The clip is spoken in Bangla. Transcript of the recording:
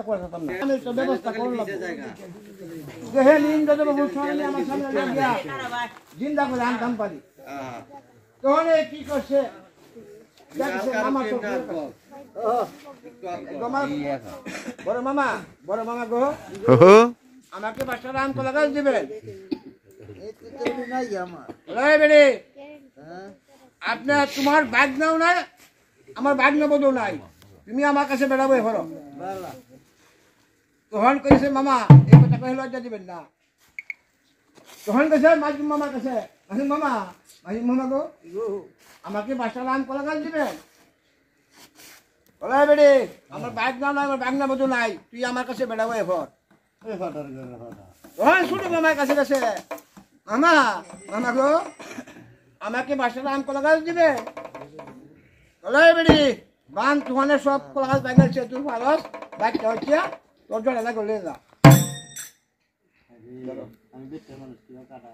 ব্যবস্থা করে দিতাম না আমি তো ব্যবস্থা করলাম যে হে নিন যদি বহু সামনে আমার সামনে লাগিয়া জিন্দা করে আনতাম পারি তখন কি করছে মামা তো বড় মামা গো আমাকে বাসার আম কলা গাছ দিবেন আপনার তোমার বাগনাও না আমার বাগনা বোধও নাই তুমি আমার কাছে বেড়াবো এখনো তখন কইছে মামা এই কথা কহে লজ্জা দিবেন না তখন কইছে মাঝি মামার কাছে মাঝি মামা গো আমাকে বাসার আম কলা গাছ দিবেন ওলাই বেড়ে আমার বাগনাও নাই আমার বাগনা বোধও নাই তুই আমার কাছে বেড়াবো এখন তখন শুনে মামার কাছে গেছে মামা গো আমাকে বাসার আম কলা গাছ দিবে ওলাই বেড়ি বান তোমার সব কলা গাছ বাগাইছে তুই পারস বাচ্চা হচ্ছে তোর জন্য না করলে যা আমি বেঁচে মানুষ কিনা কাটা